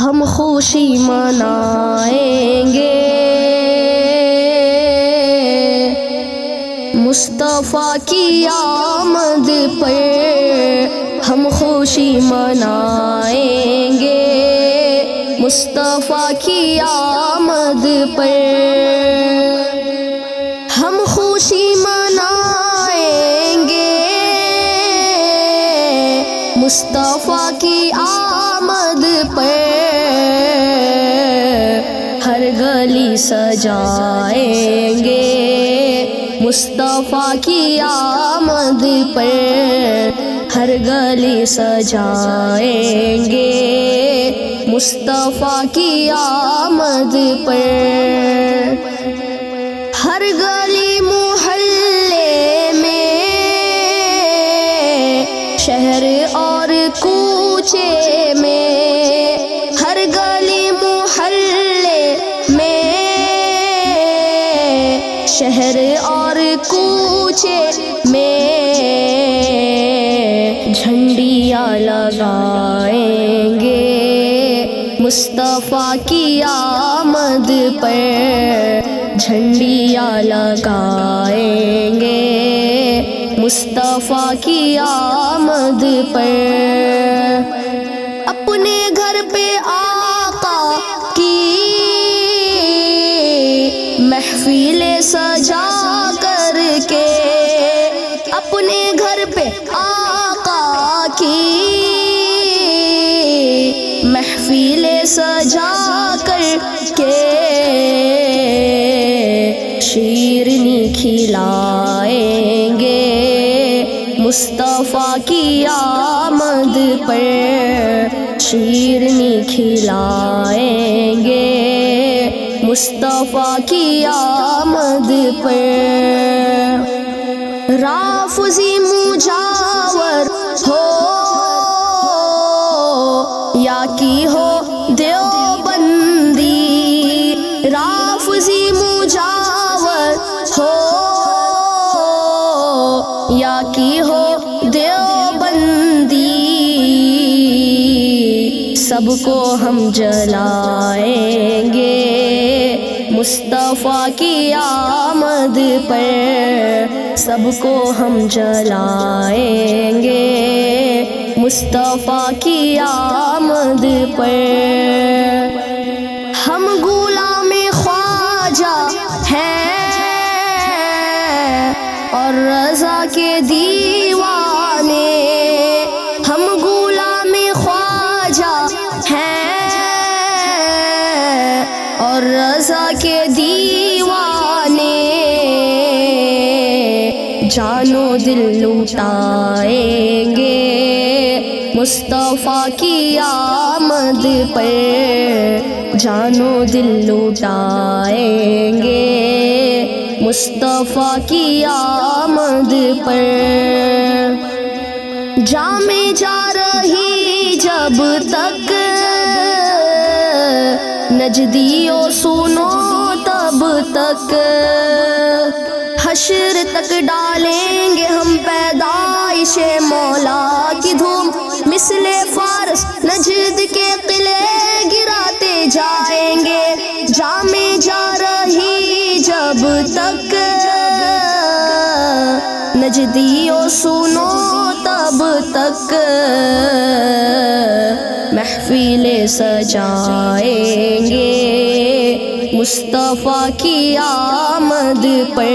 ہم خوشی منائیں گے مصطفیٰ کی آمد پر، ہم خوشی منائیں گے مصطفیٰ کی آمد پر، ہم خوشی منائیں گے مصطفیٰ کی آمد پر، ہر گلی سجائیں گے مصطفیٰ کی آمد پر، ہر گلی سجائیں گے مصطفیٰ کی آمد پر، ہر گلی محلے میں شہر اور کوچے میں، ہر گلی محلے میں شہر اور کوچے میں جھنڈیاں لگائیں گے مصطفیٰ کی آمد پر، جھنڈیاں لگائیں گے مصطفیٰ کی آمد پر، اپنے گھر پہ آقا کی محفل سجا کر کے، اپنے گھر پہ آقا کی محفل سجا کر کے، شیرنی کھلائیں گے مصطفیٰ کی آمد پر، شیرنی کھلائیں گے مصطفیٰ کی آمد پر، رافضی مجاور ہو یا کی ہو دیوبندی، رافضی مجاور ہو یا کی ہو دیوبندی، سب کو ہم جلائیں گے مصطفیٰ کی آمد پر، سب کو ہم جلائیں گے مصطفیٰ کی آمد پر، ہم غلام خواجہ ہیں اور رضا کے دیوانے، ہم غلام خواجہ ہیں اور رضا کے دیوانے، جان و دل لوٹائیں گے مصطفیٰ کی آمد پر، جان و دل لوٹائیں گے مصطفیٰ کی آمد پر، جام جا رہی جب تک نجدیو سنو تب تک، حشر تک ڈالیں گے ہم پیدائش مولا کی دھوم، مثل فارس نجد کے قلعے گراتے جائیں گے، جام جا رہی جب تک نجدیو سنو تب تک، محفل سجائیں گے مصطفیٰ کی آمد پر،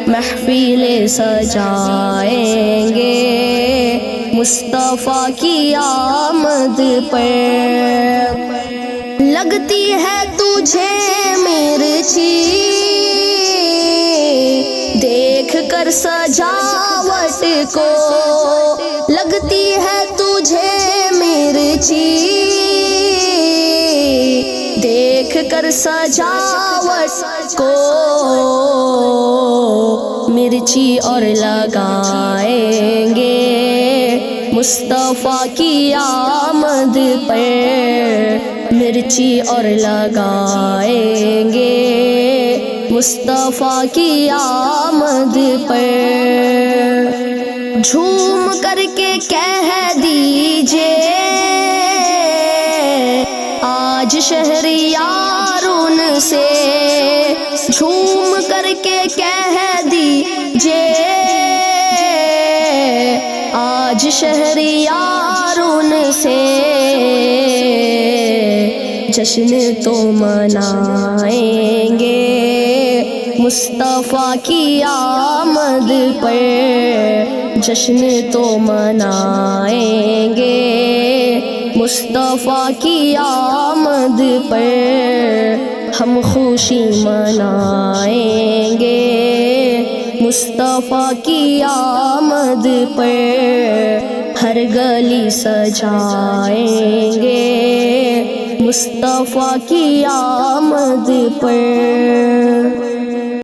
محفل سجائیں گے مصطفیٰ کی آمد پر، لگتی ہے تجھے مرچی دیکھ کر سجاوٹ کو، لگتی ہے تجھے مرچی دیکھ کر سجاوٹ کو، مرچی اور لگائیں گے مصطفیٰ کی آمد پر، مرچی اور لگائیں گے مصطفیٰ کی آمد پر، جھوم کر کے کہہ دیجئے آج شہریارون سے جھوم کر کے کہہ دیجئے، آج شہریارون سے جشن تو منائیں گے مصطفیٰ کی آمد پر، جشن تو منائیں گے مصطفیٰ کی آمد پر، ہم خوشی منائیں گے مصطفیٰ کی آمد پر، ہر گلی سجائیں گے مصطفیٰ کی آمد پر۔